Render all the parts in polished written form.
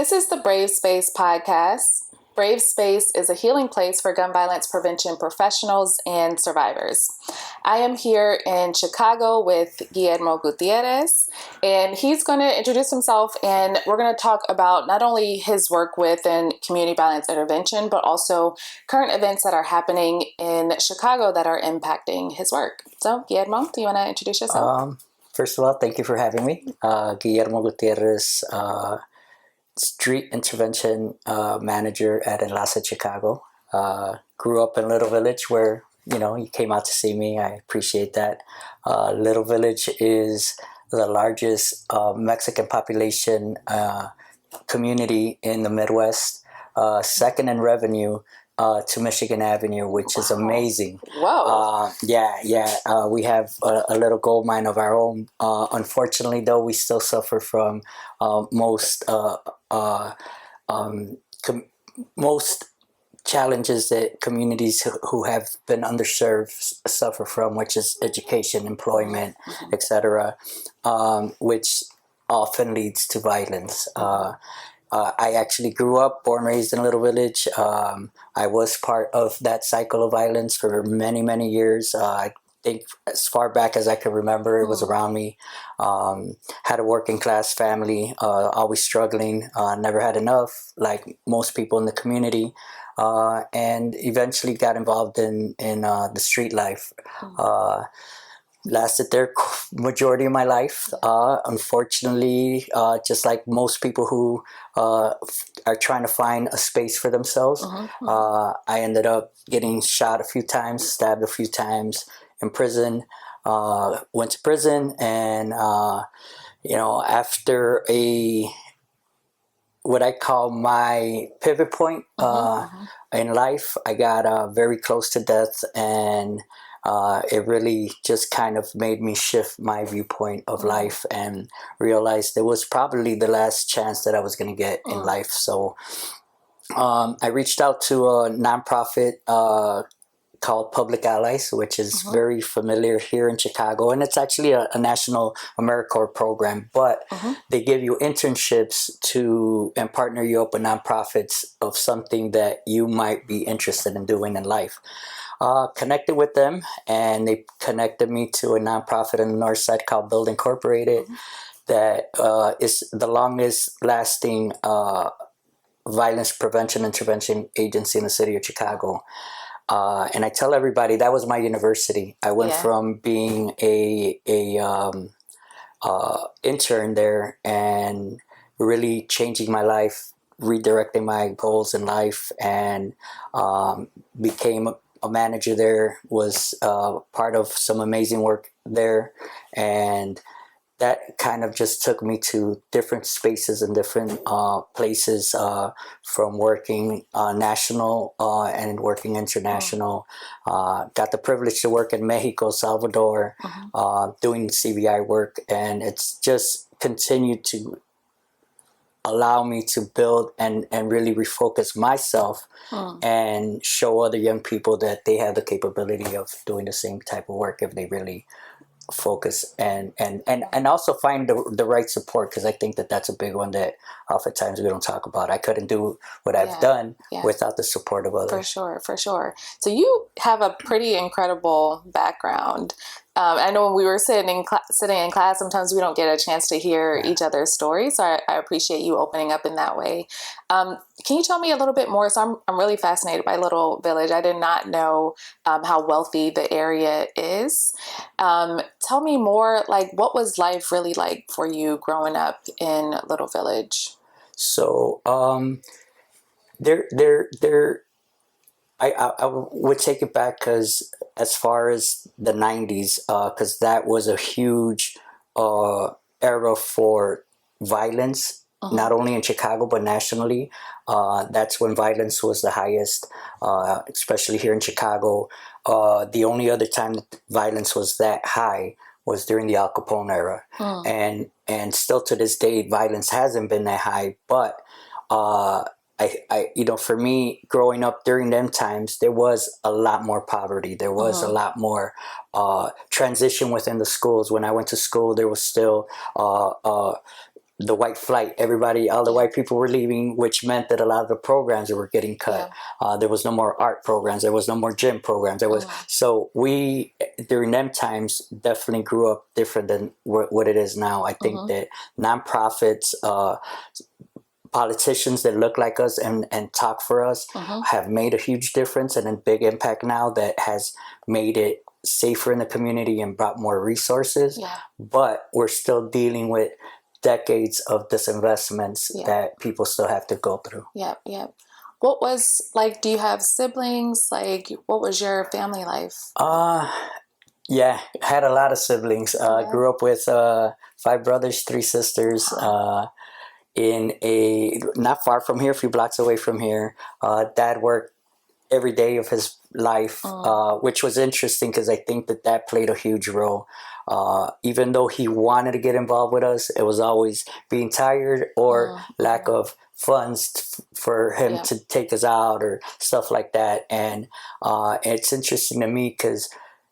This is the Brave Space podcast. Brave Space is a healing place for gun violence prevention professionals and survivors. I am here in Chicago with Guillermo Gutierrez, and he's going to introduce himself, and we're going to talk about not only his work within community violence intervention, but also current events that are happening in Chicago that are impacting his work. So, Guillermo, do you want to introduce yourself? First of all, thank you for having me. Guillermo Gutierrez, street intervention manager at Enlace Chicago. Grew up in Little Village where, you came out to see me. I appreciate that. Little Village is the largest Mexican population community in the Midwest, second in revenue to Michigan Avenue, which is amazing. Whoa. We have a little gold mine of our own. Unfortunately, though, we still suffer from most challenges that communities who have been underserved suffer from, which is education, employment, etc., which often leads to violence. I actually grew up, born, raised in a Little Village. I was part of that cycle of violence for many, many years. I think as far back as I can remember, it was around me. Had a working class family, always struggling, never had enough, like most people in the community, and eventually got involved in the street life. Lasted there majority of my life. Unfortunately, just like most people who are trying to find a space for themselves, I ended up getting shot a few times, stabbed a few times, in prison. Went to prison, and after what I call my pivot point in life, I got very close to death, and it really just kind of made me shift my viewpoint of life and realized it was probably the last chance that I was going to get in life. So I reached out to a nonprofit called Public Allies, which is very familiar here in Chicago. And it's actually a national AmeriCorps program, but they give you internships and partner you up with nonprofits of something that you might be interested in doing in life. Connected with them, and they connected me to a nonprofit in the north side called Build Incorporated that is the longest lasting violence prevention intervention agency in the city of Chicago. And I tell everybody that was my university. I went from being a intern there and really changing my life, redirecting my goals in life, and became a manager there, was part of some amazing work there, and that kind of just took me to different spaces and different places, from working national and working international. Got the privilege to work in Mexico, Salvador, doing CVI work, and it's just continued to allow me to build and really refocus myself and show other young people that they have the capability of doing the same type of work if they really focus and also find the right support, because I think that that's a big one that oftentimes we don't talk about. I couldn't do what I've done without the support of others. For sure. So you have a pretty incredible background. I know when we were sitting in class, sometimes we don't get a chance to hear each other's stories. So I appreciate you opening up in that way. Can you tell me a little bit more? So I'm really fascinated by Little Village. I did not know how wealthy the area is. Tell me more, like, what was life really like for you growing up in Little Village? So I would take it back, because as far as the 90s, because that was a huge era for violence, not only in Chicago but nationally. That's when violence was the highest, especially here in Chicago. The only other time that violence was that high was during the Al Capone era, and still to this day, violence hasn't been that high. But for me, growing up during them times, there was a lot more poverty. There was a lot more transition within the schools. When I went to school, there was still the white flight. Everybody, all the white people were leaving, which meant that a lot of the programs were getting cut. There was no more art programs. There was no more gym programs. There was so we during them times definitely grew up different than what it is now. I think that nonprofits, politicians that look like us and talk for us have made a huge difference and a big impact now that has made it safer in the community and brought more resources. But we're still dealing with decades of disinvestments that people still have to go through. What was like, do you have siblings? Like, what was your family life? Yeah, had a lot of siblings. Grew up with 5 brothers, 3 sisters. In a not far from here, a few blocks away from here. Dad worked every day of his life, which was interesting because I think that played a huge role. Even though he wanted to get involved with us, it was always being tired or lack of funds for him to take us out or stuff like that. And it's interesting to me because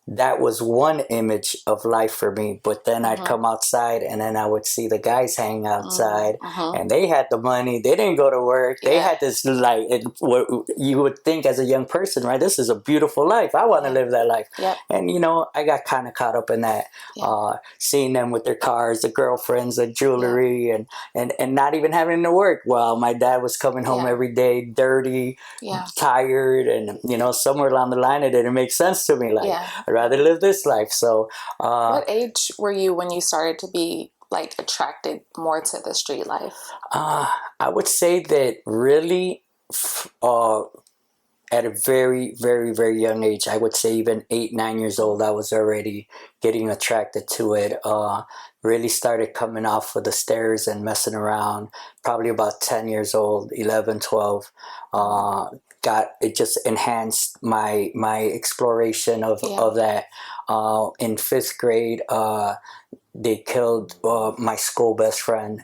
that was one image of life for me, but then I'd come outside and then I would see the guys hang outside and they had the money. They didn't go to work. They had this, like, what you would think as a young person, right? This is a beautiful life. I want to live that life. And, you know, I got kind of caught up in that, seeing them with their cars, the girlfriends, the jewelry, and not even having to work. Well, my dad was coming home every day, dirty, tired, and, you know, somewhere along the line, it didn't make sense to me. Like, I'd rather live this life. So what age were you when you started to be like attracted more to the street life? I would say that really at a very, very, very young age, I would say even 8, 9 years old, I was already getting attracted to it. Really started coming off of the stairs and messing around probably about 10 years old, 11, 12. It just enhanced my exploration of that. In 5th grade, they killed my school best friend,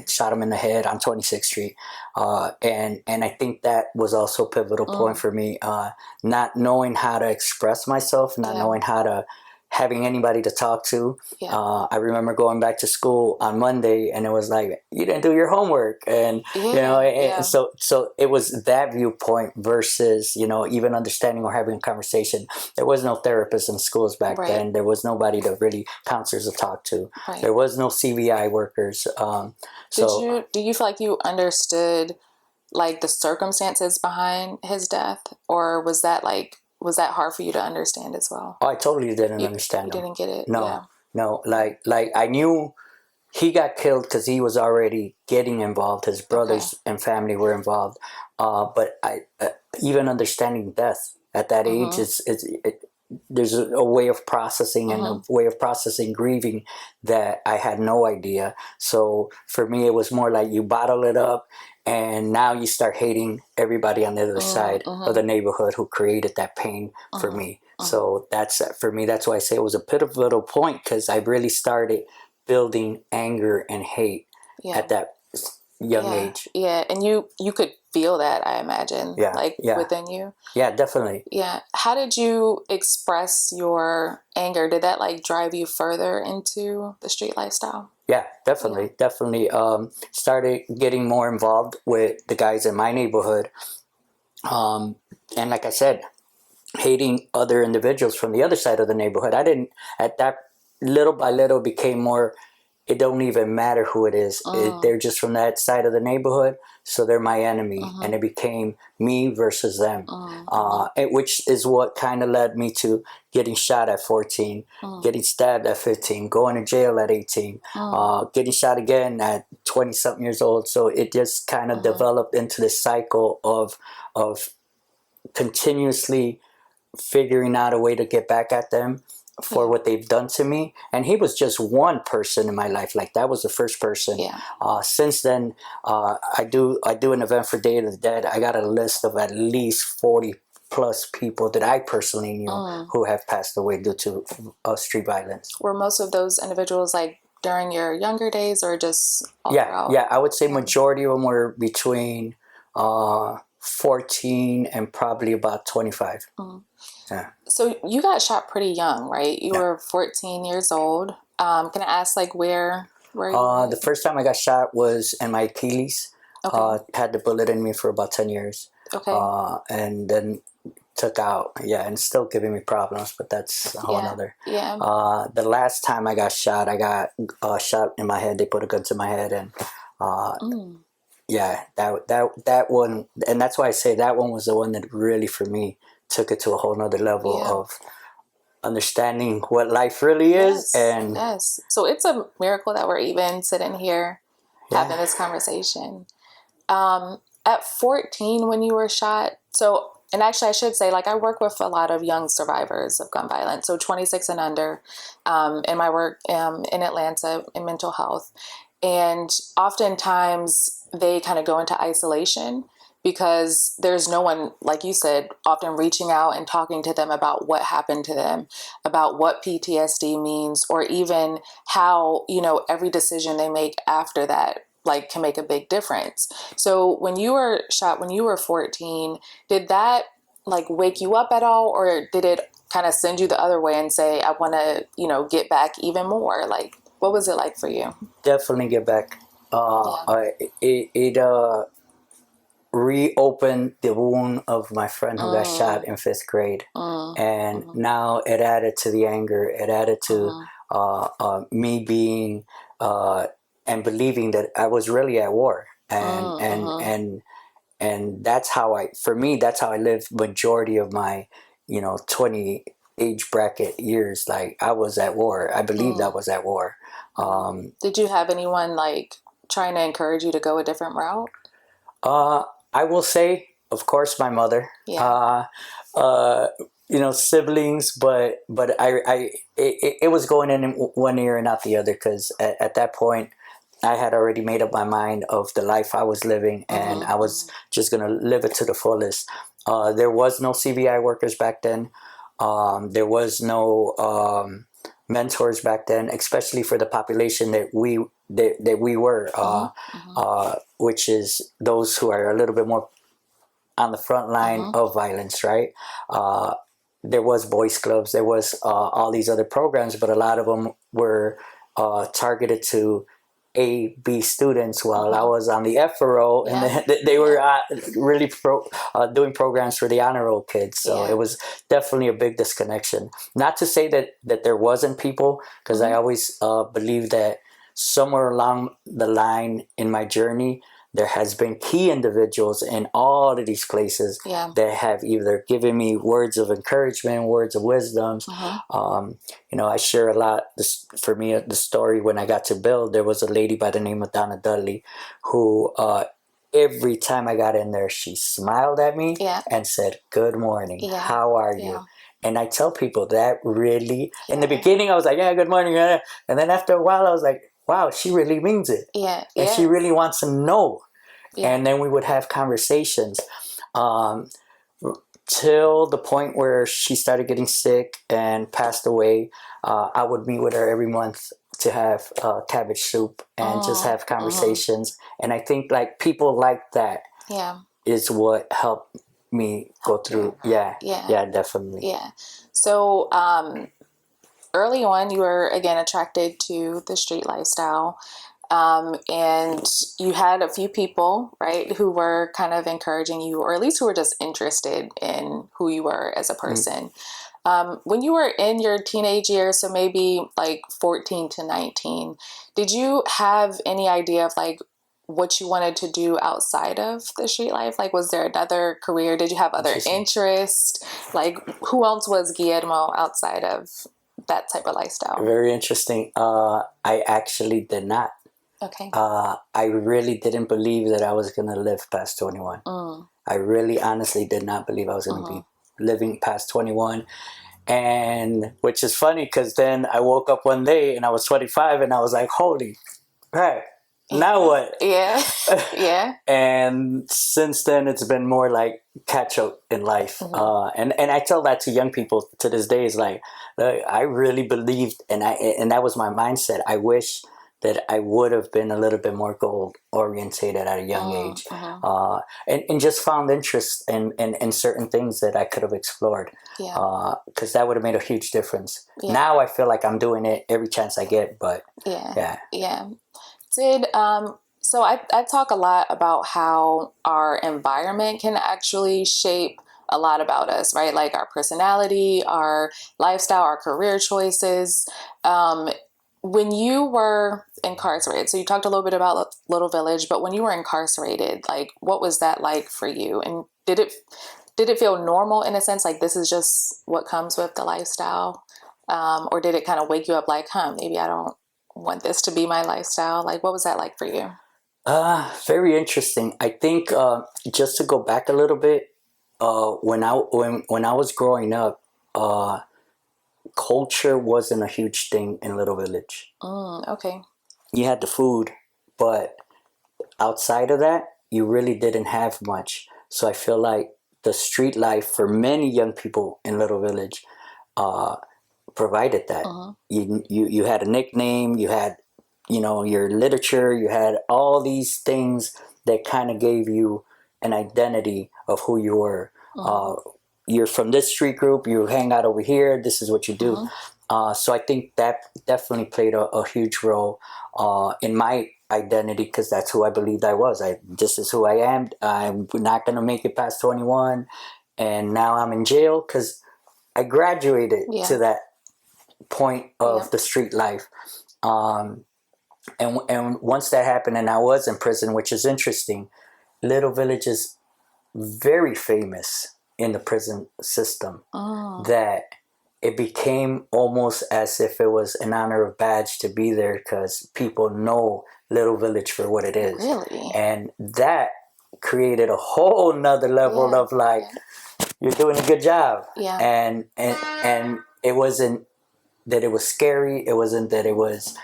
shot him in the head on 26th Street. And I think that was also a pivotal point for me, not knowing how to express myself, not knowing how to having anybody to talk to. I remember going back to school on Monday and it was like, you didn't do your homework. And, you know, and so it was that viewpoint versus, you know, even understanding or having a conversation. There was no therapist in schools back then. There was nobody to really counselors to talk to. There was no CVI workers. Do you feel like you understood like the circumstances behind his death, or was that hard for you to understand as well? Oh, I totally didn't understand. You didn't get it? No. Like I knew he got killed because he was already getting involved. His brothers and family were involved. But I even understanding death at that age there's a way of processing and a way of processing grieving that I had no idea. So for me, it was more like you bottle it up and now you start hating everybody on the other side of the neighborhood who created that pain for me. So that's, for me, that's why I say it was a pivotal point, because I really started building anger and hate at that young age. And you could feel that, I imagine, within you. Yeah, definitely. How did you express your anger? Did that like drive you further into the street lifestyle? Yeah, definitely. Started getting more involved with the guys in my neighborhood. And like I said, hating other individuals from the other side of the neighborhood. I didn't, at that, little by little became more, it don't even matter who it is. They're just from that side of the neighborhood, so they're my enemy. And it became me versus them, which is what kind of led me to getting shot at 14, getting stabbed at 15, going to jail at 18, getting shot again at 20-something years old. So it just kind of developed into this cycle of continuously figuring out a way to get back at them for what they've done to me. And he was just one person in my life. Like, that was the first person. Since then, I do an event for Day of the Dead. I got a list of at least 40 plus people that I personally knew who have passed away due to street violence. Were most of those individuals like during your younger days, or just all throughout? I would say majority of them were between 14 and probably about 25. So you got shot pretty young, right? You were 14 years old. Can I ask, like, where where you The first time I got shot was in my Achilles. Okay. Had the bullet in me for about 10 years. Okay. And then took out, and still giving me problems, but that's a whole nother. Yeah. The last time I got shot shot in my head. They put a gun to my head, and that one, and that's why I say that one was the one that really, for me, took it to a whole nother level of understanding what life really is. And so it's a miracle that we're even sitting here having this conversation. At 14 when you were shot, and actually I should say, like, I work with a lot of young survivors of gun violence, so 26 and under, in my work in Atlanta in mental health. And oftentimes they kind of go into isolation because there's no one, like you said, often reaching out and talking to them about what happened to them, about what PTSD means, or even how, every decision they make after that, like, can make a big difference. So when you were shot, when you were 14, did that, like, wake you up at all? Or did it kind of send you the other way and say, I want to, get back even more? Like, what was it like for you? Definitely get back. It reopened the wound of my friend who got shot in 5th grade. And now it added to the anger. It added to me being and believing that I was really at war. And that's how that's how I lived majority of my 20 age bracket years. Like, I was at war. I believed I was at war. Did you have anyone, like, trying to encourage you to go a different route? I will say, of course, my mother. Siblings, but it was going in one ear and out the other, because at that point I had already made up my mind of the life I was living, and I was just gonna live it to the fullest. There was no CVI workers back then. There was no mentors back then, especially for the population that we were, which is those who are a little bit more on the front line of violence, right? There was boys clubs, there was all these other programs, but a lot of them were targeted to A, B students, while I was on the F roll, and they were really doing programs for the honor roll kids. So it was definitely a big disconnection. Not to say that there wasn't people, because I always believe that somewhere along the line in my journey, there has been key individuals in all of these places that have either given me words of encouragement, words of wisdom. I share a lot. For me, the story when I got to build, there was a lady by the name of Donna Dudley who every time I got in there, she smiled at me and said, "Good morning. How are you?" And I tell people that really, in the beginning, I was like, "Yeah, good morning." And then after a while, I was like, wow, she really means it. And she really wants to know. And then we would have conversations till the point where she started getting sick and passed away. I would meet with her every month to have cabbage soup and just have conversations. And I think, like, people like that is what helped me go through. Yeah, definitely. So early on, you were, again, attracted to the street lifestyle. And you had a few people, right, who were kind of encouraging you, or at least who were just interested in who you were as a person. When you were in your teenage years, so maybe like 14 to 19, did you have any idea of, like, what you wanted to do outside of the street life? Like, was there another career? Did you have other interests? Like, who else was Guillermo outside of that type of lifestyle? Very interesting. I actually did not. Okay. I really didn't believe that I was going to live past 21. I really honestly did not believe I was going to be living past 21. And which is funny, because then I woke up one day and I was 25 and I was like, holy crap, now what? And since then, it's been more like catch up in life. And I tell that to young people to this day, is like, I really believed, and that was my mindset. I wish that I would have been a little bit more goal orientated at a young age, and just found interest in certain things that I could have explored, because that would have made a huge difference. Now I feel like I'm doing it every chance I get, but Did so I talk a lot about how our environment can actually shape a lot about us, right? Like our personality, our lifestyle, our career choices. Um, when you were incarcerated, so you talked a little bit about Little Village, but when you were incarcerated, like what was that like for you? And did it feel normal in a sense, like this is just what comes with the lifestyle? Or did it kind of wake you up like, maybe I don't want this to be my lifestyle? Like, what was that like for you? Very interesting. I think just to go back a little bit, when I was growing up, culture wasn't a huge thing in Little Village. Okay. You had the food, but outside of that, you really didn't have much. So I feel like the street life for many young people in Little Village provided that. You had a nickname, you had your literature, you had all these things that kind of gave you an identity of who you were. You're from this street group, you hang out over here, this is what you do. So I think that definitely played a huge role in my identity, because that's who I believed I was. This is who I am. I'm not going to make it past 21, and now I'm in jail because I graduated to that point of the street life. And once that happened and I was in prison, which is interesting, Little Village is very famous in the prison system, that it became almost as if it was an honor of badge to be there, because people know Little Village for what it is. Really? And that created a whole nother level of like, you're doing a good job. Yeah. And it wasn't that it was scary. It wasn't that it was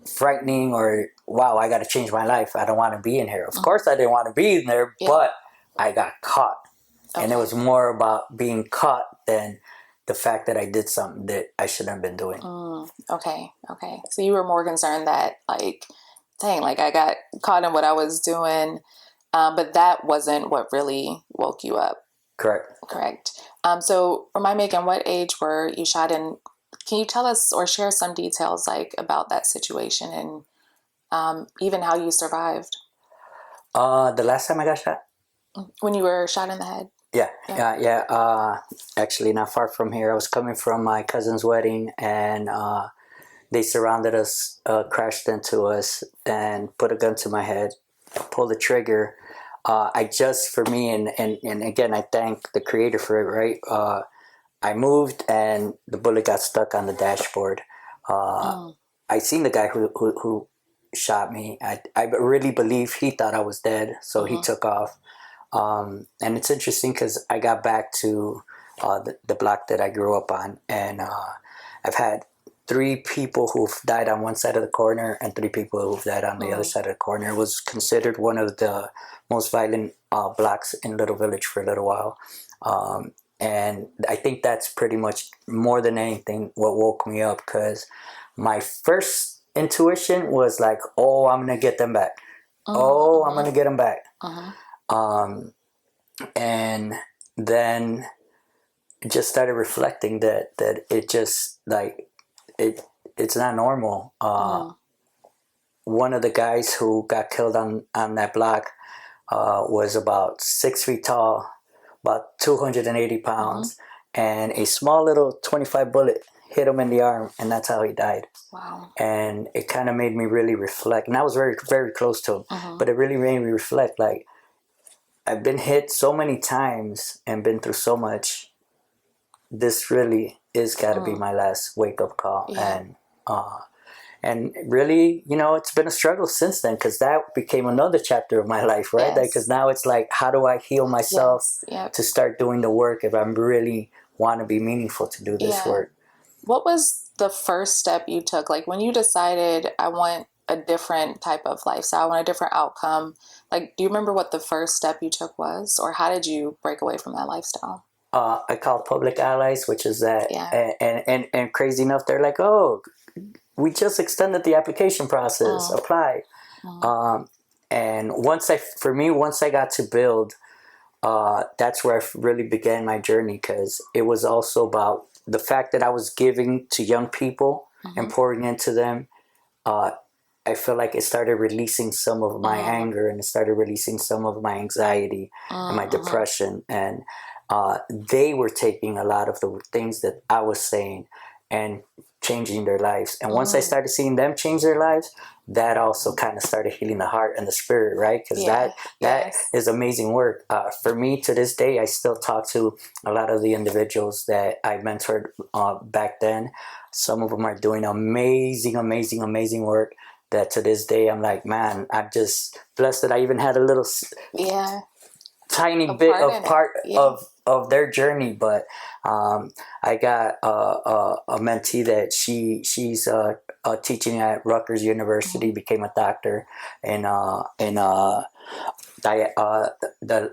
frightening or, wow, I got to change my life. I don't want to be in here. Of course I didn't want to be in there, but I got caught. And it was more about being caught than the fact that I did something that I shouldn't have been doing. Okay. So you were more concerned that, like, dang, like I got caught in what I was doing, but that wasn't what really woke you up. Correct. So remind me again, what age were you shot in? Can you tell us or share some details like about that situation and even how you survived? The last time I got shot? When you were shot in the head? Yeah. Actually, not far from here. I was coming from my cousin's wedding, and they surrounded us, crashed into us, and put a gun to my head, pulled the trigger. For me, and again, I thank the creator for it, right? I moved, and the bullet got stuck on the dashboard. I seen the guy who shot me. I really believe he thought I was dead, so he took off. And it's interesting because I got back to the block that I grew up on, and I've had 3 people who've died on one side of the corner and 3 people who've died on the other side of the corner. It was considered one of the most violent blocks in Little Village for a little while. And I think that's pretty much, more than anything, what woke me up, because my first intuition was like, oh, I'm going to get them back. I'm going to get them back. And then just started reflecting that it just, like, it's not normal. One of the guys who got killed on that block was about 6 feet tall, about 280 pounds, and a small little 25 bullet hit him in the arm, and that's how he died. Wow. And it kind of made me really reflect, and I was very, very close to him, but it really made me reflect, like, I've been hit so many times and been through so much. This really is got to be my last wake-up call. And really, it's been a struggle since then, because that became another chapter of my life, right? Because now it's like, how do I heal myself to start doing the work if I really want to be meaningful to do this work? What was the first step you took? Like, when you decided, I want a different type of lifestyle, I want a different outcome. Like, do you remember what the first step you took was, or how did you break away from that lifestyle? I called Public Allies, which is that, and crazy enough, they're like, oh, we just extended the application process, apply. And once I got to build, that's where I really began my journey, because it was also about the fact that I was giving to young people and pouring into them. I feel like it started releasing some of my anger, and it started releasing some of my anxiety and my depression. And they were taking a lot of the things that I was saying and changing their lives. And once I started seeing them change their lives, that also kind of started healing the heart and the spirit, right? Because that is amazing work. For me, to this day, I still talk to a lot of the individuals that I mentored back then. Some of them are doing amazing, amazing, amazing work that to this day, I'm like, man, I'm just blessed that I even had a little tiny bit of part of their journey. But I got a mentee that she's teaching at Rutgers University, became a doctor in the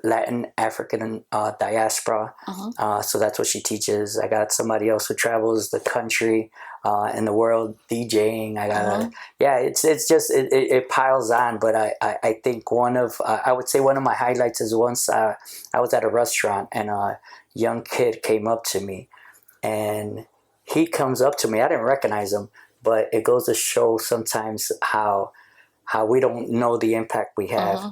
Latin African diaspora. So that's what she teaches. I got somebody else who travels the country in the world DJing. I got it's just it piles on. But I think I would say one of my highlights is once I was at a restaurant and a young kid came up to me, and he comes up to me. I didn't recognize him, but it goes to show sometimes how we don't know the impact we have.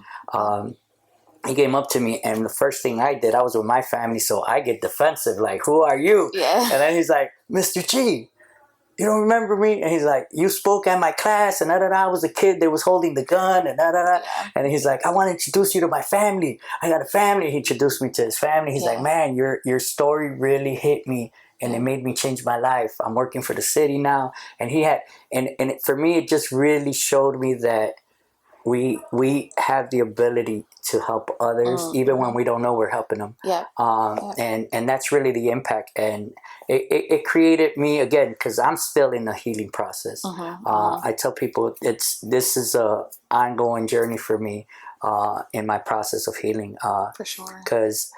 He came up to me, and the first thing I did, I was with my family, so I get defensive, like, who are you? And then he's like, Mr. G, you don't remember me? And he's like, you spoke at my class, and I was a kid that was holding the gun, and And he's like, I want to introduce you to my family. I got a family. He introduced me to his family. He's like, man, your story really hit me, and it made me change my life. I'm working for the city now. And he had, for me, it just really showed me that we have the ability to help others, even when we don't know we're helping them. And that's really the impact. And it created me again, because I'm still in the healing process. I tell people this is a ongoing journey for me in my process of healing. For sure. Because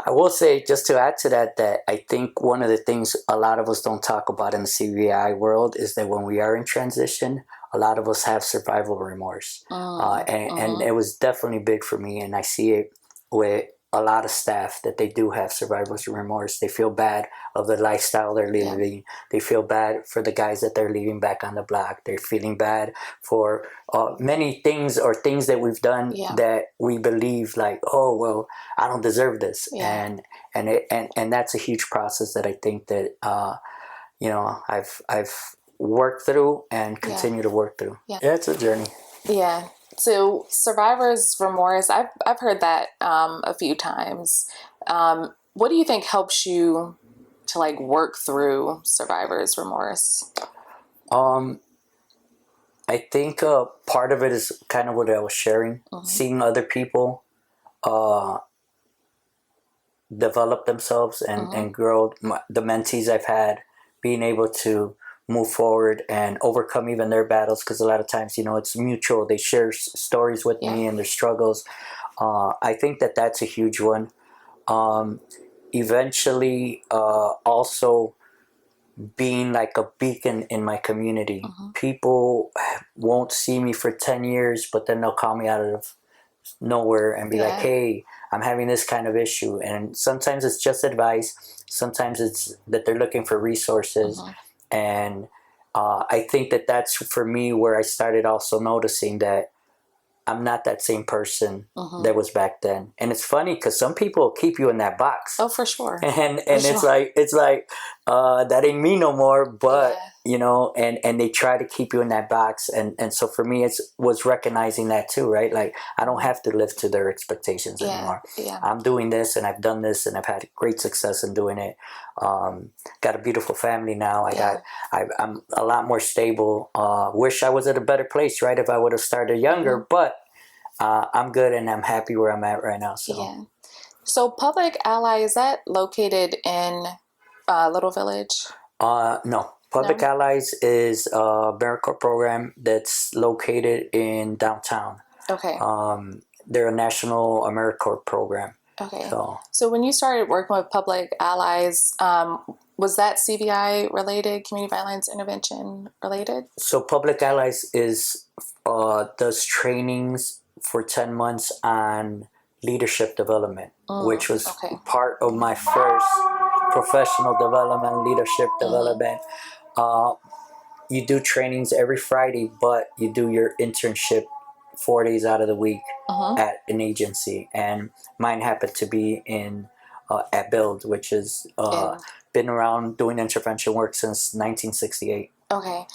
I will say, just to add to that, that I think one of the things a lot of us don't talk about in the CVI world is that when we are in transition, a lot of us have survival remorse. And it was definitely big for me. And I see it with a lot of staff that they do have survival remorse. They feel bad of the lifestyle they're living. They feel bad for the guys that they're leaving back on the block. They're feeling bad for many things or things that we've done that we believe like, oh, well, I don't deserve this. And that's a huge process that I think that, I've worked through and continue to work through. It's a journey. So survivor's remorse, I've heard that a few times. What do you think helps you to like work through survivor's remorse? I think part of it is kind of what I was sharing, seeing other people develop themselves and grow. The mentees I've had, being able to move forward and overcome even their battles, because a lot of times, it's mutual. They share stories with me and their struggles. I think that that's a huge one. Eventually, also being like a beacon in my community. People won't see me for 10 years, but then they'll call me out of nowhere and be like, hey, I'm having this kind of issue. And sometimes it's just advice. Sometimes it's that they're looking for resources. And I think that that's for me where I started also noticing that I'm not that same person that was back then. And it's funny because some people keep you in that box. Oh, for sure. And it's like that ain't me no more. But and they try to keep you in that box. And so for me, it was recognizing that too, right? Like I don't have to live to their expectations anymore. I'm doing this, and I've done this, and I've had great success in doing it. Got a beautiful family now. I'm a lot more stable. Wish I was at a better place, right? If I would have started younger, but I'm good and I'm happy where I'm at right now. So Public Ally, is that located in Little Village? No. Public Allies is a AmeriCorps program that's located in downtown. Okay. They're a national AmeriCorps program. Okay. So when you started working with Public Allies, was that CVI related, community violence intervention related? So Public Allies does trainings for 10 months on leadership development, which was part of my first professional development, leadership development. you do trainings every Friday, but you do your internship 4 days out of the week at an agency, and mine happened to be in at Build, which is And been around doing intervention work since 1968. okay.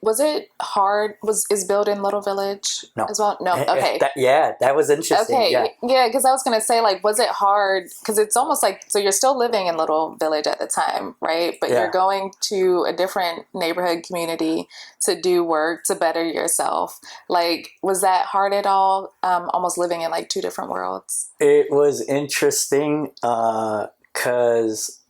Was it hard? Is Build in Little Village No. as well? No. Okay. That was interesting. Yeah. Okay. Yeah, because I was gonna say, like, was it hard? Because it's almost like, so you're still living in Little Village at the time, right? But you're Yeah. going to a different neighborhood community to do work to better yourself. Like, was that hard at all? Almost living in like two different worlds. It was interesting because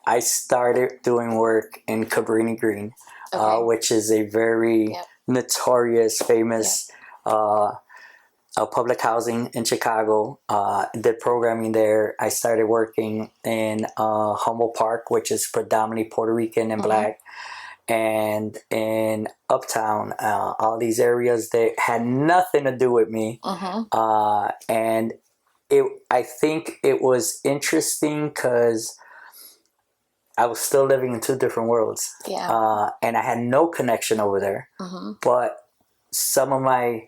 I started doing work in Cabrini Green, which is a very notorious, famous public housing in Chicago. Did programming there. I started working in Humboldt Park, which is predominantly Puerto Rican and Black, and in Uptown. All these areas that had nothing to do with me, and I think it was interesting because I was still living in two different worlds. Yeah. And I had no connection over there. But some of my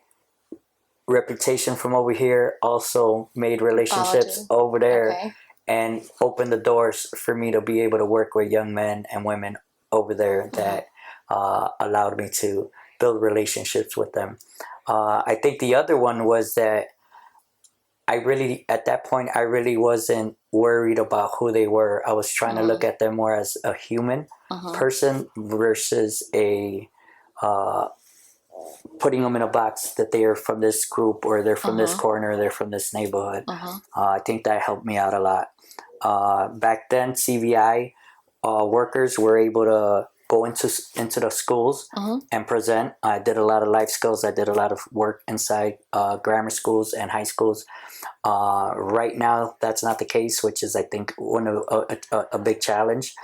reputation from over here also made relationships over there and opened the doors for me to be able to work with young men and women over there that allowed me to build relationships with them. I think the other one was that at that point, I really wasn't worried about who they were. I was trying to look at them more as a human person versus putting them in a box that they are from this group or they're from this corner, or they're from this neighborhood. I think that helped me out a lot. Back then, CVI workers were able to go into the schools and present. I did a lot of life skills. I did a lot of work inside grammar schools and high schools. Right now, that's not the case, which is, I think, one of a big challenge.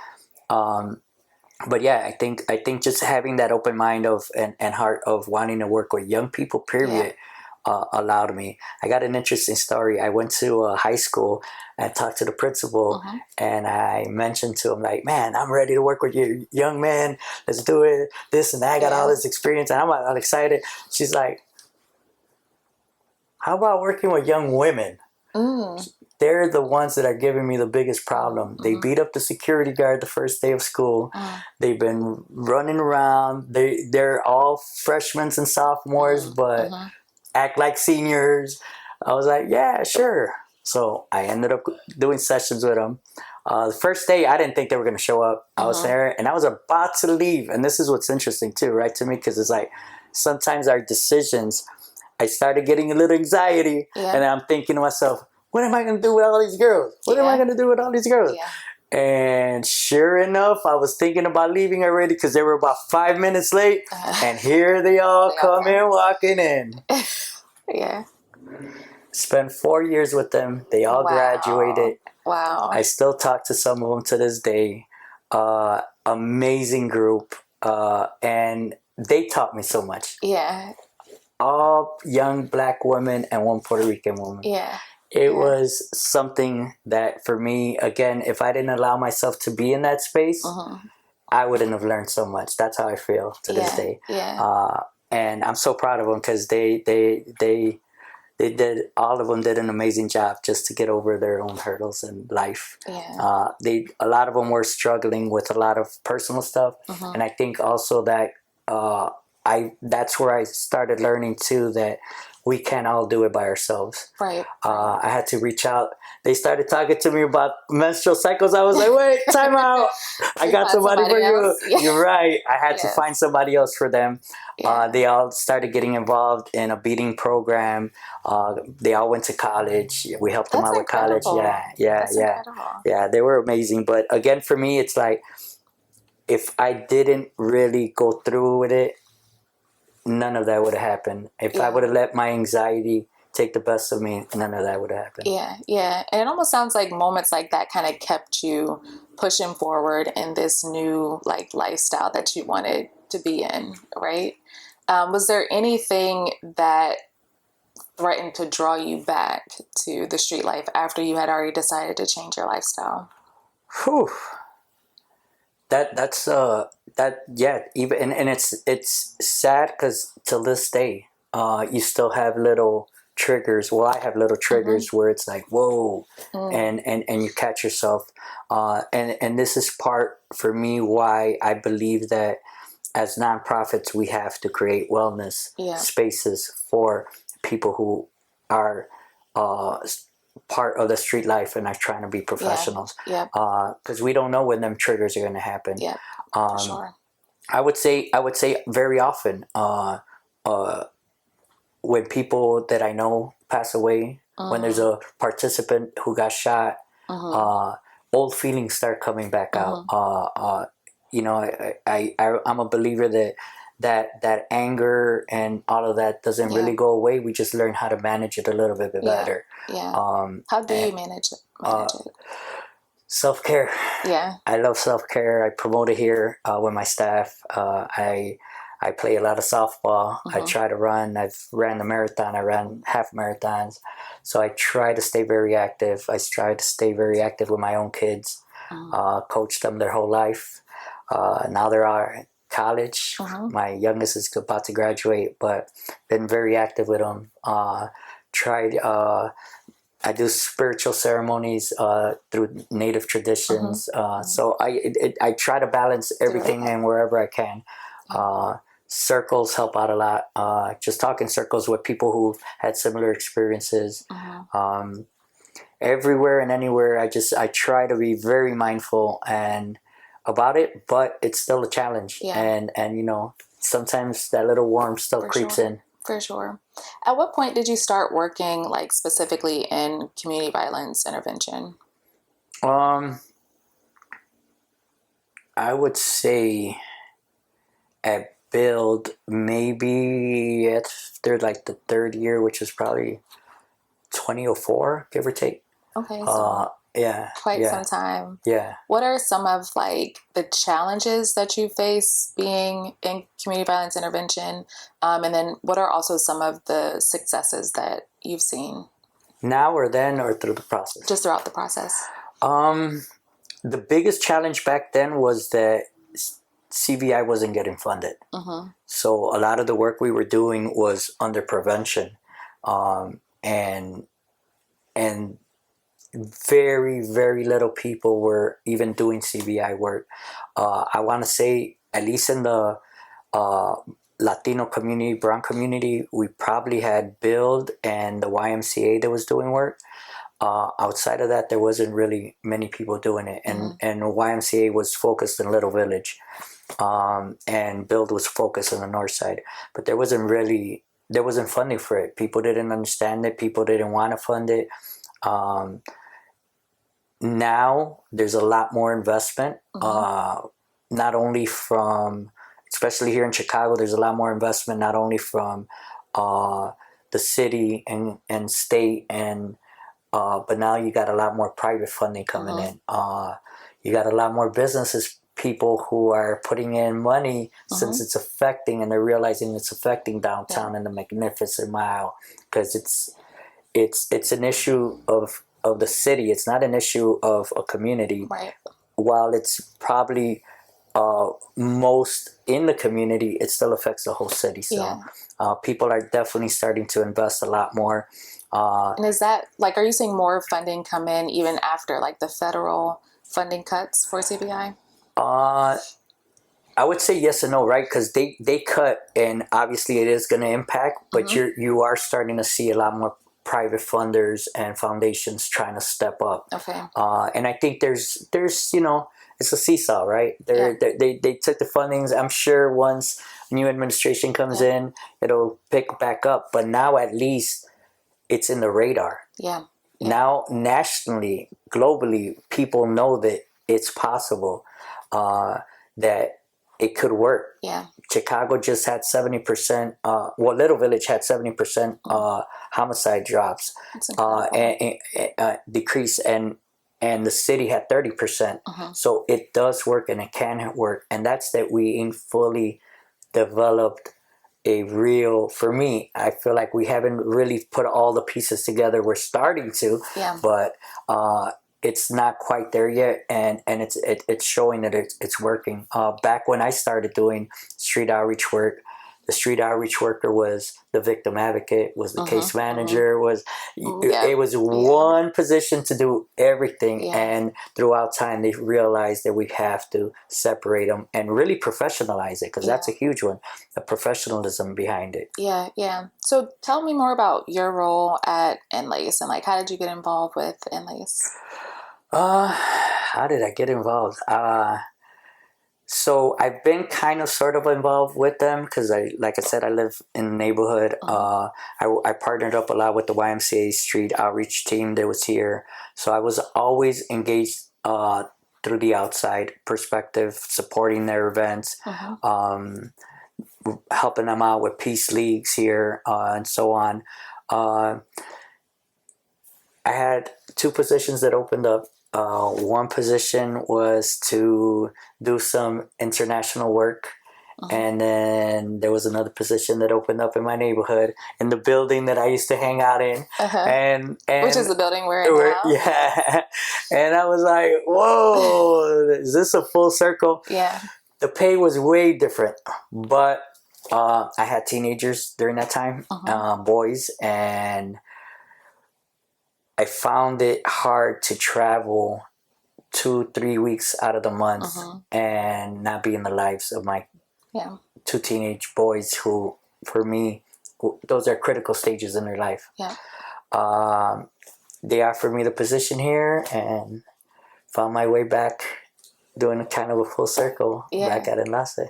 But yeah, I think just having that open mind and heart of wanting to work with young people, period, allowed me. I got an interesting story. I went to high school and talked to the principal, and I mentioned to him, like, man, I'm ready to work with you, young man. Let's do it. This and that. I got all this experience, and I'm all excited. She's like, how about working with young women? They're the ones that are giving me the biggest problem. They beat up the security guard the first day of school. They've been running around. They're all freshmen and sophomores, but act like seniors. I was like, yeah, sure. So I ended up doing sessions with them. The first day, I didn't think they were going to show up. I was there, and I was about to leave. And this is what's interesting too, right, to me, because it's like sometimes our decisions, I started getting a little anxiety, and I'm thinking to myself, what am I going to do with all these girls? What am I going to do with all these girls? And sure enough, I was thinking about leaving already because they were about 5 minutes late. And here they all come in, walking in. Spent 4 years with them. They all graduated. Wow. I still talk to some of them to this day. Amazing group. And they taught me so much. All young Black women and one Puerto Rican woman. It was something that, for me, again, if I didn't allow myself to be in that space, I wouldn't have learned so much. That's how I feel to this day. And I'm so proud of them because they did, all of them did an amazing job just to get over their own hurdles in life. A lot of them were struggling with a lot of personal stuff. And I think also that that's where I started learning too, that we can't all do it by ourselves. I had to reach out. They started talking to me about menstrual cycles. I was like, wait, time out. I got somebody for you. You're right. I had to find somebody else for them. They all started getting involved in a beading program. They all went to college. We helped them out with college. Yeah, they were amazing. But again, for me, it's like, if I didn't really go through with it, none of that would have happened. If I would have let my anxiety take the best of me, none of that would have happened. And it almost sounds like moments like that kind of kept you pushing forward in this new like lifestyle that you wanted to be in, right? Was there anything that threatened to draw you back to the street life after you had already decided to change your lifestyle? Whew. That's even and it's sad because till this day, you still have little triggers. Well, I have little triggers where it's like, whoa, and you catch yourself. And this is part for me why I believe that as nonprofits we have to create wellness spaces for people who are part of the street life and are trying to be professionals. Because we don't know when them triggers are going to happen. For sure. I would say very often when people that I know pass away, when there's a participant who got shot, old feelings start coming back out. You know, I'm a believer that anger and all of that doesn't really go away. We just learn how to manage it a little bit better. How do you manage it? Self-care. I love self-care. I promote it here with my staff. I play a lot of softball. I try to run. I've ran the marathon. I ran half marathons. So I try to stay very active. I try to stay very active with my own kids. Coach them their whole life. Now they're at college. My youngest is about to graduate, but been very active with them. I do spiritual ceremonies through native traditions. So I try to balance everything and wherever I can. Circles help out a lot. Just talking circles with people who've had similar experiences. Everywhere and anywhere, I try to be very mindful and about it, but it's still a challenge. And you know, sometimes that little worm still creeps in. For sure. At what point did you start working like specifically in community violence intervention? I would say at Build, maybe after like the third year, which is probably 2004, give or take. Okay. So quite some time. What are some of like the challenges that you face being in community violence intervention? And then what are also some of the successes that you've seen? Now or then or through the process? Just throughout the process. The biggest challenge back then was that CVI wasn't getting funded. So a lot of the work we were doing was under prevention. And very, very little people were even doing CVI work. I want to say, at least in the Latino community, brown community, we probably had Build and the YMCA that was doing work. Outside of that, there wasn't really many people doing it. And YMCA was focused in Little Village. And Build was focused on the north side. But there wasn't funding for it. People didn't understand it. People didn't want to fund it. Now there's a lot more investment, not only from, especially here in Chicago, there's a lot more investment, not only from the city and state, and but now you got a lot more private funding coming in. You got a lot more businesses, people who are putting in money since it's affecting, and they're realizing it's affecting downtown and the Magnificent Mile, because it's an issue of the city. It's not an issue of a community. While it's probably most in the community, it still affects the whole city. So people are definitely starting to invest a lot more. And is that like, are you seeing more funding come in even after like the federal funding cuts for CVI? I would say yes and no, right? Because they cut, and obviously it is going to impact, but you are starting to see a lot more private funders and foundations trying to step up. And I think there's you know, it's a seesaw, right? They took the fundings. I'm sure once new administration comes in, it'll pick back up. But now at least it's in the radar. Now nationally, globally, people know that it's possible, that it could work. Chicago just had 70%. Well, Little Village had 70% homicide drops, and decrease, and the city had 30%. So it does work, and it can work, and that's that we ain't fully developed a real. For me, I feel like we haven't really put all the pieces together. We're starting to, but it's not quite there yet, and it's showing that it's working. Back when I started doing street outreach work, the street outreach worker was the victim advocate, was the case manager, it was one position to do everything. And throughout time, they realized that we have to separate them and really professionalize it, because that's a huge one, the professionalism behind it. Yeah. So tell me more about your role at Enlace, and like, how did you get involved with Enlace? How did I get involved? So I've been kind of sort of involved with them because like I said, I live in the neighborhood. I partnered up a lot with the YMCA street outreach team that was here. So I was always engaged through the outside perspective, supporting their events, helping them out with peace leagues here, and so on. I had 2 positions that opened up. One position was to do some international work. And then there was another position that opened up in my neighborhood, in the building that I used to hang out in. And which is the building we're in now. Yeah. And I was like, whoa, is this a full circle? Yeah. The pay was way different, but I had teenagers during that time, boys, and I found it hard to travel 2-3 weeks out of the month and not be in the lives of my 2 teenage boys who, for me, those are critical stages in their life. They offered me the position here and found my way back, doing a kind of a full circle back at Enlace.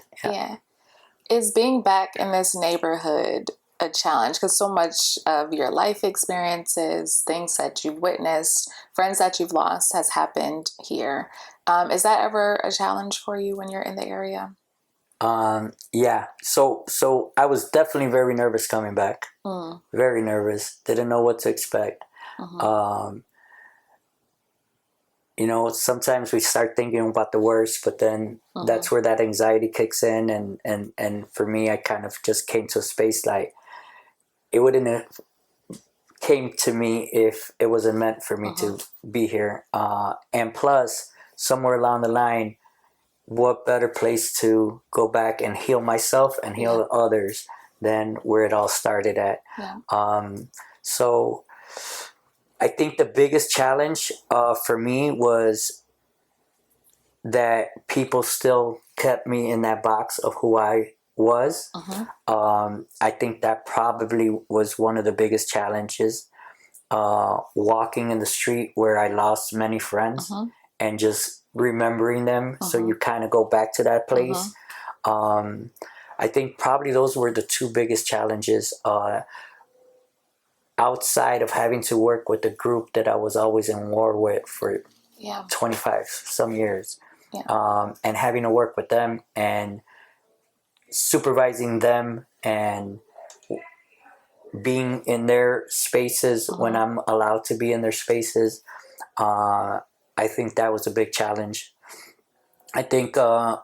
Is being back in this neighborhood a challenge? Because so much of your life experiences, things that you've witnessed, friends that you've lost has happened here. Is that ever a challenge for you when you're in the area? Yeah. So I was definitely very nervous coming back. Very nervous. Didn't know what to expect. You know, sometimes we start thinking about the worst, but then that's where that anxiety kicks in. And for me, I kind of just came to a space like, it wouldn't have came to me if it wasn't meant for me to be here. And plus, somewhere along the line, what better place to go back and heal myself and heal others than where it all started at. So I think the biggest challenge for me was that people still kept me in that box of who I was. I think that probably was one of the biggest challenges, walking in the street where I lost many friends and just remembering them. So you kind of go back to that place. I think probably those were the 2 biggest challenges, outside of having to work with the group that I was always in war with for 25 some years, and having to work with them and supervising them and being in their spaces when I'm allowed to be in their spaces. I think that was a big challenge. I think on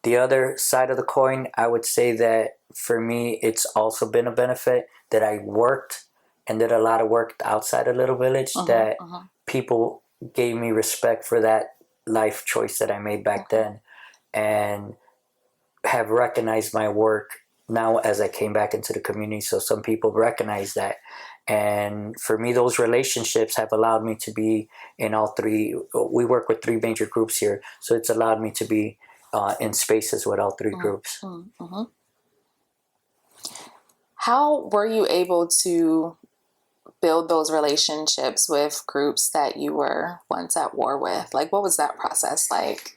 the other side of the coin, I would say that for me, it's also been a benefit that I worked and did a lot of work outside of Little Village, that people gave me respect for that life choice that I made back then, and have recognized my work now as I came back into the community. So some people recognize that. And for me, those relationships have allowed me to be in all 3. We work with 3 major groups here. So it's allowed me to be in spaces with all 3 groups. How were you able to build those relationships with groups that you were once at war with? Like, what was that process like?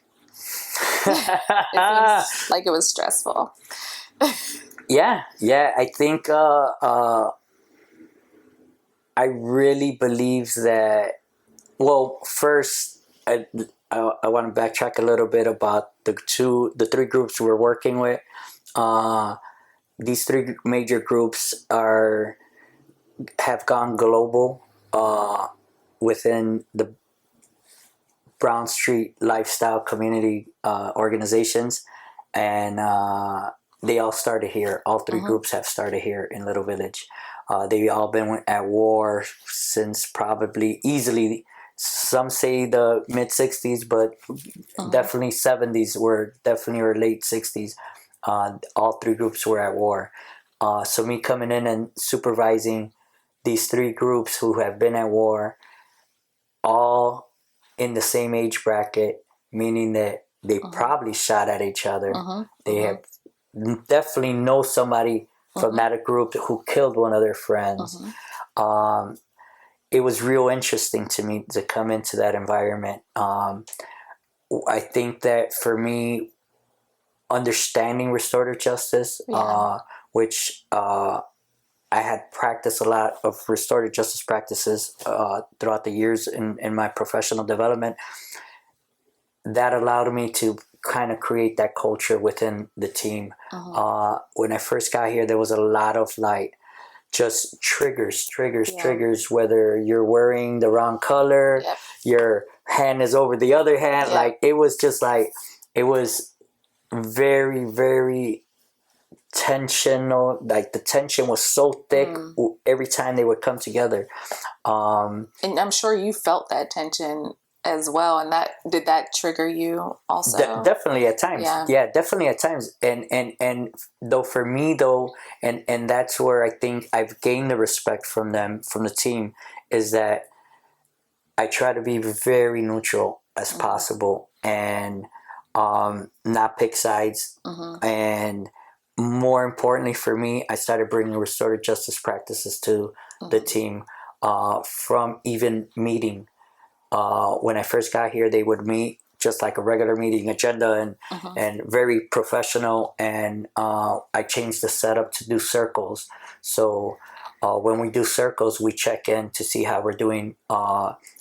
It seems like it was stressful. Yeah. I think I really believe that. Well, first, I want to backtrack a little bit about the 3 groups we're working with. These 3 major groups have gone global within the Brown Street lifestyle community organizations, and they all started here. All 3 groups have started here in Little Village. They all been at war since probably easily. Some say the mid '60s, but definitely '70s were definitely or late '60s. All three groups were at war. So me coming in and supervising these three groups who have been at war, all in the same age bracket, meaning that they probably shot at each other. They have definitely know somebody from that group who killed one of their friends. It was real interesting to me to come into that environment. I think that for me, understanding restorative justice, which I had practiced a lot of restorative justice practices throughout the years in my professional development, that allowed me to kind of create that culture within the team. When I first got here, there was a lot of like just triggers, whether you're wearing the wrong color, your hand is over the other hand. Like it was just like, it was very, very tensional. Like the tension was so thick every time they would come together. And I'm sure you felt that tension as well, and that did that trigger you also? Definitely at times. Yeah, definitely at times. And though for me though, and that's where I think I've gained the respect from them, from the team, is that I try to be very neutral as possible and not pick sides. And more importantly for me, I started bringing restorative justice practices to the team from even meeting. When I first got here, they would meet just like a regular meeting agenda and very professional. And I changed the setup to do circles. So when we do circles, we check in to see how we're doing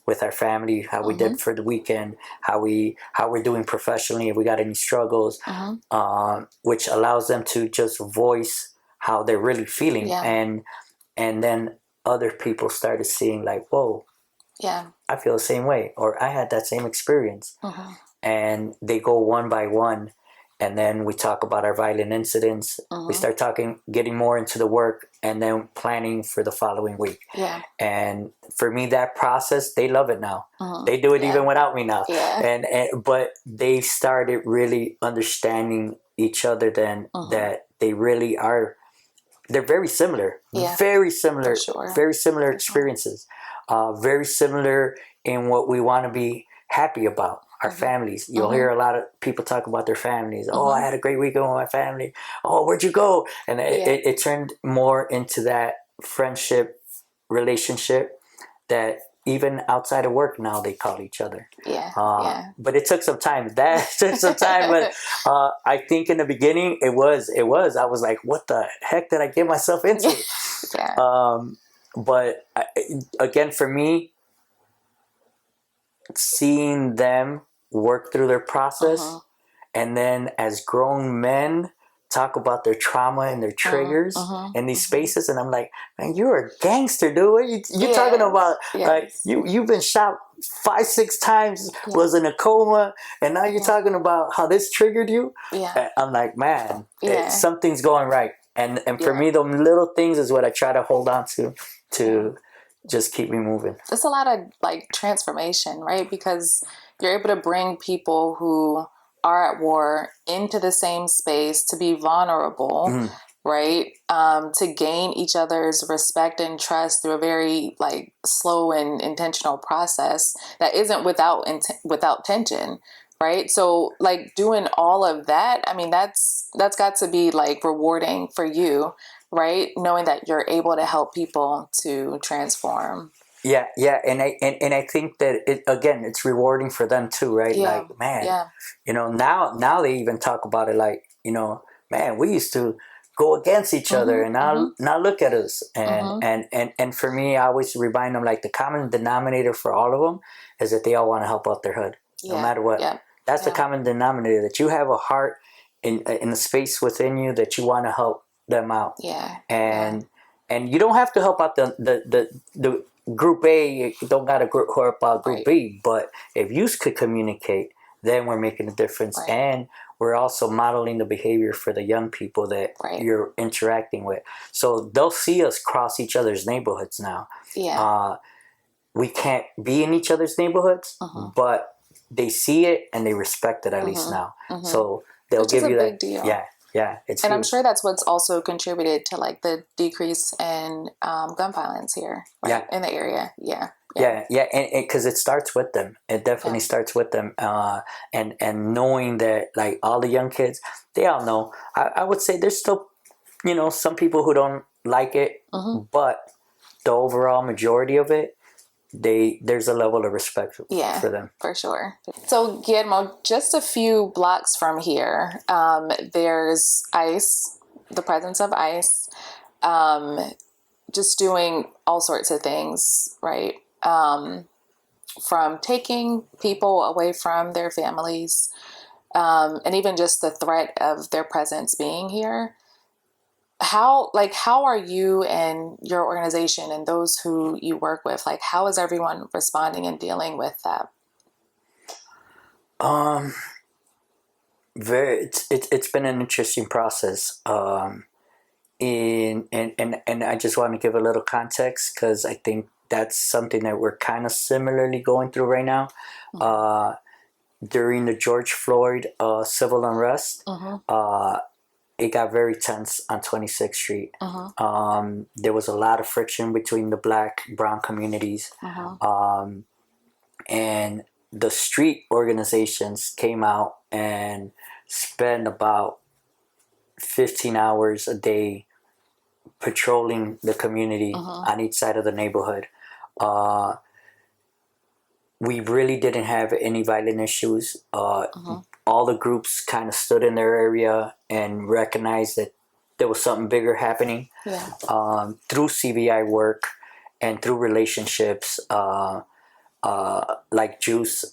with our family, how we did for the weekend, how we're doing professionally, if we got any struggles, which allows them to just voice how they're really feeling. And then other people started seeing like, whoa, I feel the same way, or I had that same experience. And they go one by one, and then we talk about our violent incidents. We start talking, getting more into the work, and then planning for the following week. And for me, that process, they love it now. They do it even without me now. But they started really understanding each other then, that they really are, they're very similar, very similar, very similar experiences. Very similar in what we want to be happy about, our families. You'll hear a lot of people talk about their families. Oh, I had a great weekend with my family. Oh, where'd you go? And it turned more into that friendship relationship that even outside of work now they call each other. But it took some time. That took some time. But I think in the beginning it was. I was like, what the heck did I get myself into? But again, for me, seeing them work through their process and then as grown men talk about their trauma and their triggers in these spaces, and I'm like, man, you're a gangster, dude. You're talking about like you've been shot 5-6 times, was in a coma, and now you're talking about how this triggered you. I'm like, man, something's going right. And for me, those little things is what I try to hold on to just keep me moving. It's a lot of like transformation, right? Because you're able to bring people who are at war into the same space to be vulnerable, right? To gain each other's respect and trust through a very like slow and intentional process that isn't without tension, right? So like doing all of that, I mean, that's got to be like rewarding for you, right? Knowing that you're able to help people to transform. And I think that it's rewarding for them too, right? Like, man, you know, now they even talk about it like, you know, man, we used to go against each other, and now look at us. And for me, I always remind them like the common denominator for all of them is that they all want to help out their hood, no matter what. That's the common denominator, that you have a heart in a space within you that you want to help them out. And you don't have to help out the group A. You don't got to help out group B. But if you could communicate then we're making a difference. Right. And we're also modeling the behavior for the young people that Right. you're interacting with. So they'll see us cross each other's neighborhoods now. Yeah. We can't be in each other's neighborhoods, but they see it and they respect it at least now. So they'll Which give is a you big that. deal. Yeah, it's and huge. I'm sure that's what's also contributed to like the decrease in gun violence here, right? In the area. Yeah, and because it starts with them. It definitely starts with them, and knowing that like all the young kids, they all know. I would say there's still, some people who don't like it, but the overall majority of it, there's a level of respect for them. For sure. So Guillermo, just a few blocks from here, there's ICE, the presence of ICE, just doing all sorts of things, right? From taking people away from their families, and even just the threat of their presence being here. How are you and your organization and those who you work with, like, how is everyone responding and dealing with that? It's been an interesting process. And I just want to give a little context because I think that's something that we're kind of similarly going through right now. During the George Floyd civil unrest, it got very tense on 26th Street. There was a lot of friction between the Black-Brown communities. And the street organizations came out and spent about 15 hours a day patrolling the community on each side of the neighborhood. We really didn't have any violent issues. All the groups kind of stood in their area and recognized that there was something bigger happening. Through CVI work and through relationships, like Juice,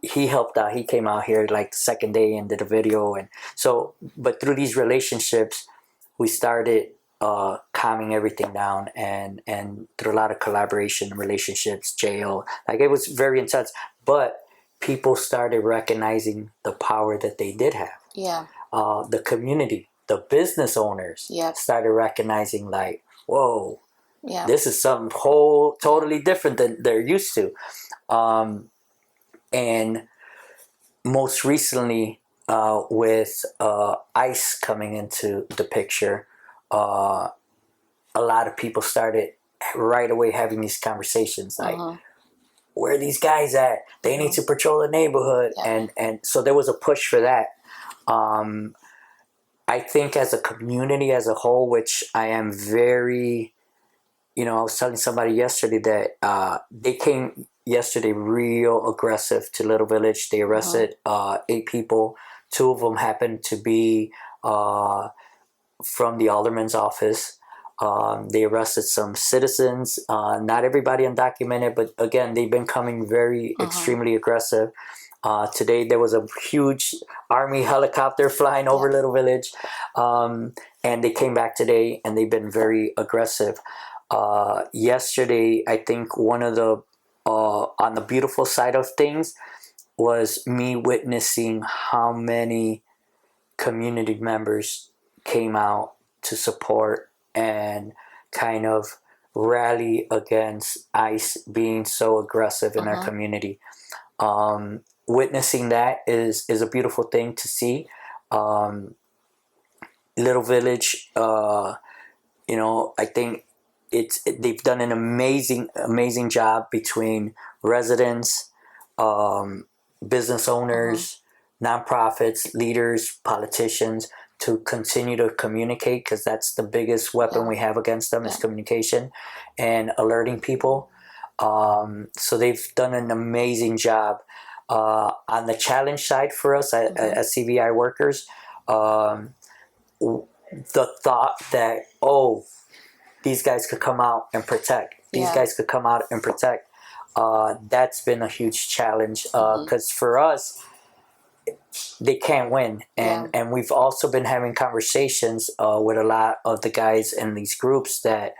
he helped out. He came out here like the second day and did a video. And so, but through these relationships, we started calming everything down, and through a lot of collaboration, relationships, jail, like it was very intense. But people started recognizing the power that they did have. The community, the business owners started recognizing like, whoa, this is something totally different than they're used to. And most recently, with ICE coming into the picture, a lot of people started right away having these conversations like, where are these guys at? They need to patrol the neighborhood. And so there was a push for that. I think as a community as a whole, which I am very, I was telling somebody yesterday that they came yesterday real aggressive to Little Village. They arrested 8 people. 2 of them happened to be from the alderman's office. They arrested some citizens, not everybody undocumented, but again, they've been coming very extremely aggressive. Today there was a huge army helicopter flying over Little Village, and they came back today and they've been very aggressive. Yesterday, I think one of the, on the beautiful side of things, was me witnessing how many community members came out to support and kind of rally against ICE being so aggressive in our community. Witnessing that is a beautiful thing to see. Little Village, I think they've done an amazing job between residents, business owners, nonprofits, leaders, politicians, to continue to communicate, because that's the biggest weapon we have against them is communication and alerting people. So they've done an amazing job. On the challenge side for us as CVI workers, the thought that, these guys could come out and protect. These guys could come out and protect. That's been a huge challenge because for us, they can't win. And we've also been having conversations with a lot of the guys in these groups that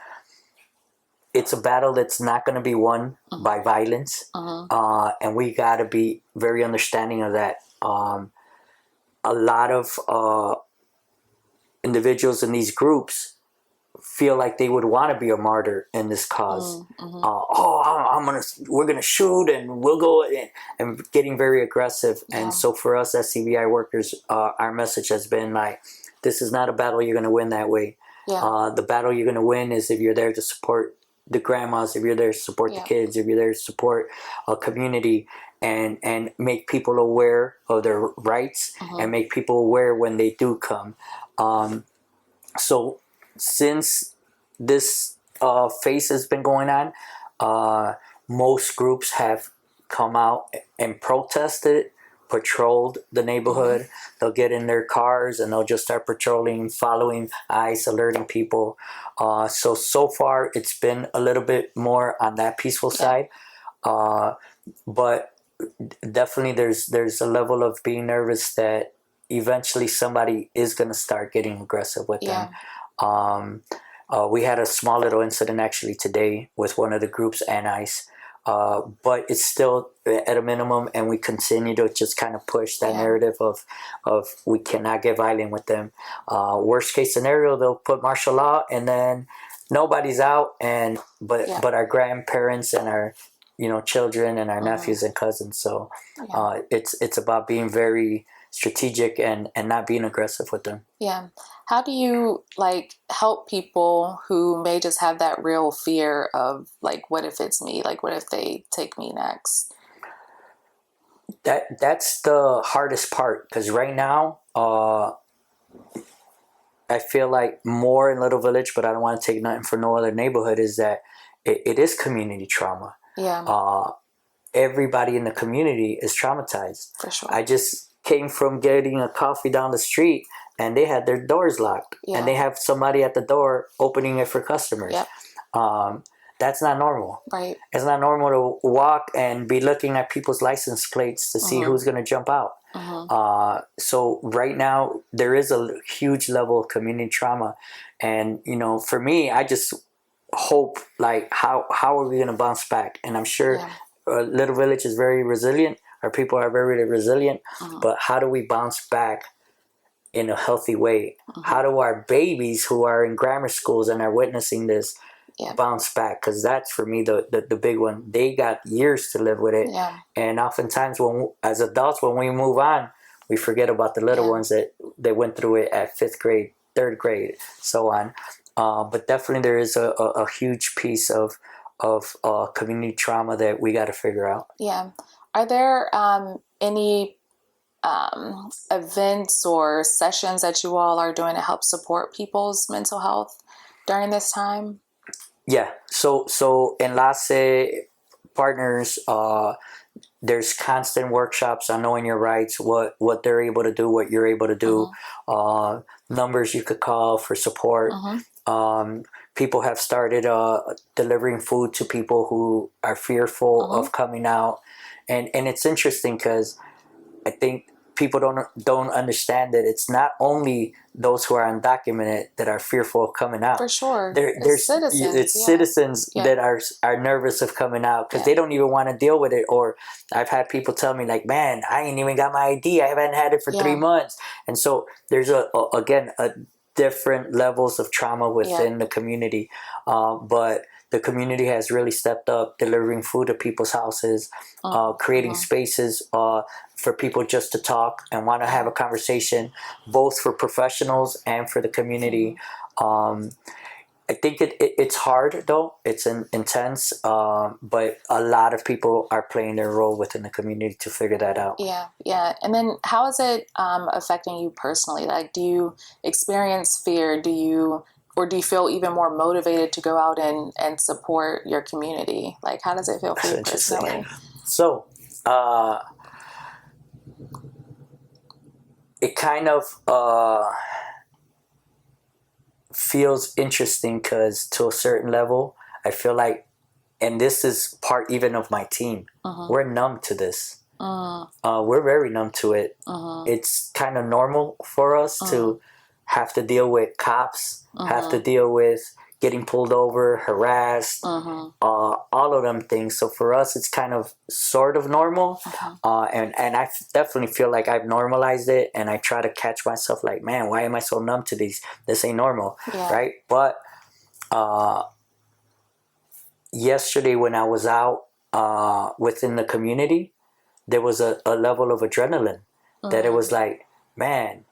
it's a battle that's not going to be won by violence, and we got to be very understanding of that. A lot of individuals in these groups feel like they would want to be a martyr in this cause. We're gonna shoot and we'll go and getting very aggressive. And so for us as CBI workers, our message has been like, this is not a battle you're gonna win that way. The battle you're gonna win is if you're there to support the grandmas, if you're there to support the kids, if you're there to support a community, and make people aware of their rights, and make people aware when they do come. So since this phase has been going on, most groups have come out and protested, patrolled the neighborhood. They'll get in their cars and they'll just start patrolling, following ICE, alerting people. So far it's been a little bit more on that peaceful side, but definitely there's a level of being nervous that eventually somebody is going to start getting aggressive with them. We had a small little incident actually today with one of the groups and ICE, but it's still at a minimum, and we continue to just kind of push that narrative of we cannot get violent with them. Worst case scenario, they'll put martial law and then nobody's out, but our grandparents and our children and our nephews and cousins. So it's about being very strategic and not being aggressive with them. How do you help people who may just have that real fear of what if it's me, what if they take me next? That's the hardest part, because right now I feel like more in Little Village, but I don't want to take nothing for no other neighborhood, is that it is community trauma. Everybody in the community is traumatized. For sure. I just came from getting a coffee down the street and they had their doors locked, and they have somebody at the door opening it for customers. That's not normal. Right. It's not normal to walk and be looking at people's license plates to see who's going to jump out. So right now there is a huge level of community trauma, and for me, I just hope how are we going to bounce back? And I'm sure Little Village is very resilient. Our people are very resilient, but how do we bounce back in a healthy way? How do our babies who are in grammar schools and are witnessing this bounce back? Because that's for me the big one. They got years to live with it, and oftentimes as adults, when we move on, we forget about the little ones that they went through it at 5th grade, 3rd grade, so on. But definitely there is a huge piece of community trauma that we got to figure out. Are there any events or sessions that you all are doing to help support people's mental health during this time? So Enlace partners, there's constant workshops on knowing your rights, what they're able to do, what you're able to do, numbers you could call for support. People have started delivering food to people who are fearful of coming out, and it's interesting because I think people don't understand that it's not only those who are undocumented that are fearful of coming out. For sure. There's citizens that are nervous of coming out because they don't even want to deal with it. Or I've had people tell me man, I ain't even got my ID. I haven't had it for 3 months. And so there's a different levels of trauma within the community. But the community has really stepped up, delivering food to people's houses, creating spaces for people just to talk and want to have a conversation, both for professionals and for the community. I think it's hard, though. It's intense, but a lot of people are playing their role within the community to figure that out. Yeah. And then how is it affecting you personally? Do you experience fear? Do you feel even more motivated to go out and support your community? How does it feel for you personally? So, it kind of feels interesting because to a certain level, I feel like, and this is part even of my team, we're numb to this. We're very numb to it. It's kind of normal for us to have to deal with cops, have to deal with getting pulled over, harassed, all of them things. So for us, it's kind of sort of normal. And I definitely feel like I've normalized it, and I try to catch myself like, man, why am I so numb to these? This ain't normal, right? But yesterday when I was out within the community, there was a level of adrenaline that it was like, man,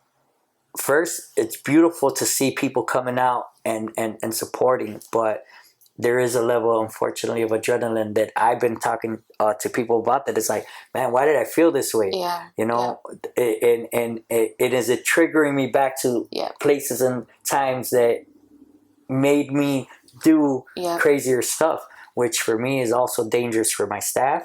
first, it's beautiful to see people coming out and supporting, but there is a level, unfortunately, of adrenaline that I've been talking to people about, that it's like, man, why did I feel this way? You know, and it is triggering me back to places and times that made me do crazier stuff, which for me is also dangerous for my staff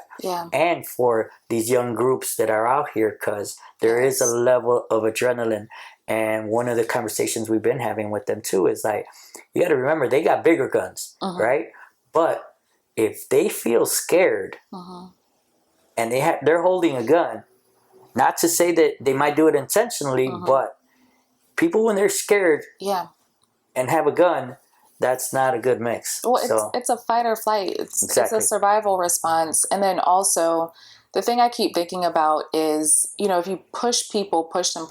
and for these young groups that are out here, because there is a level of adrenaline. And one of the conversations we've been having with them too is like, you got to remember, they got bigger guns, right? But if they feel scared and they're holding a gun, not to say that they might do it intentionally, but people, when they're scared and have a gun, that's not a good mix. Well, it's a fight or flight. It's a survival response. And then also, the thing I keep thinking about is, you know, if you push people, push them,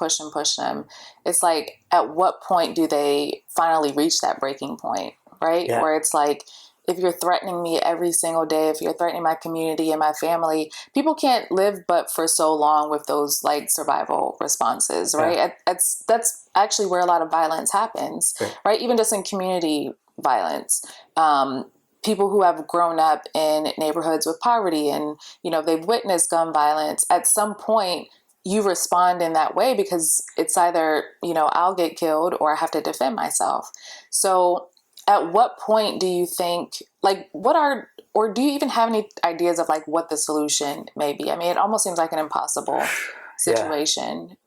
it's like, at what point do they finally reach that breaking point, right? Where it's like, if you're threatening me every single day, if you're threatening my community and my family, people can't live but for so long with those like survival responses, right? That's actually where a lot of violence happens, right? Even just in community violence. People who have grown up in neighborhoods with poverty and, you know, they've witnessed gun violence, at some point you respond in that way because it's either, you know, I'll get killed or I have to defend myself. So at what point do you think, like, or do you even have any ideas of like what the solution may be? I mean, it almost seems like an impossible situation.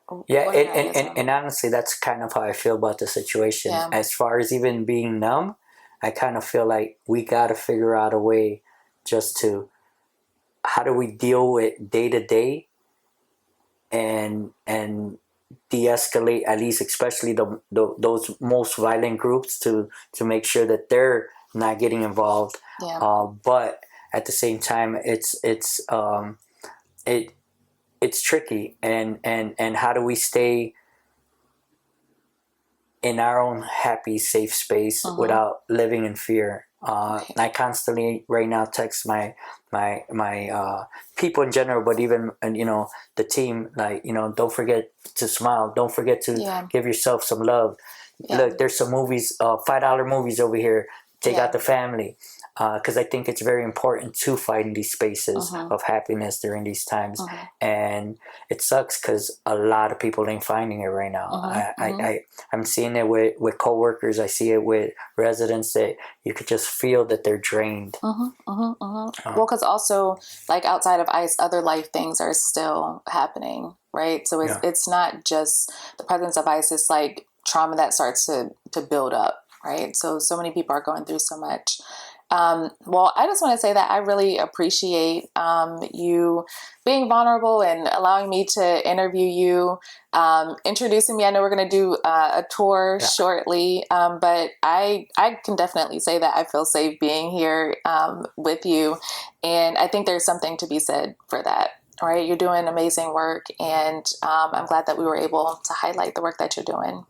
And honestly, that's kind of how I feel about the situation. As far as even being numb, I kind of feel like we got to figure out a way just to, how do we deal with day to day and de-escalate, at least especially those most violent groups, to make sure that they're not getting involved. But at the same time, it's tricky, and how do we stay in our own happy, safe space without living in fear? I constantly right now text my people in general, but even, and you know, the team, like, you know, don't forget to smile, don't forget to give yourself some love. Look, there's some movies, $5 movies over here, take out the family, because I think it's very important to find these spaces of happiness during these times. And it sucks because a lot of people ain't finding it right now. I'm seeing it with coworkers. I see it with residents, that you could just feel that they're drained. Well, because also, like, outside of ICE, other life things are still happening, right? So it's not just the presence of ICE, it's like trauma that starts to build up, right? So many people are going through so much. Well, I just want to say that I really appreciate you being vulnerable and allowing me to interview you, introducing me. I know we're going to do a tour shortly, but I can definitely say that I feel safe being here with you. And I think there's something to be said for that. All right, you're doing amazing work, and I'm glad that we were able to highlight the work that you're doing.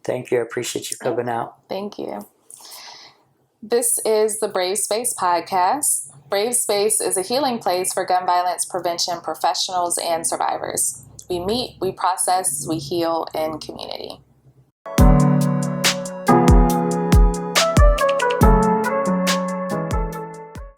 Thank you. I appreciate you coming out. Thank you. This is the Brave Space podcast. Brave Space is a healing place for gun violence prevention professionals and survivors. We meet, we process, we heal in community.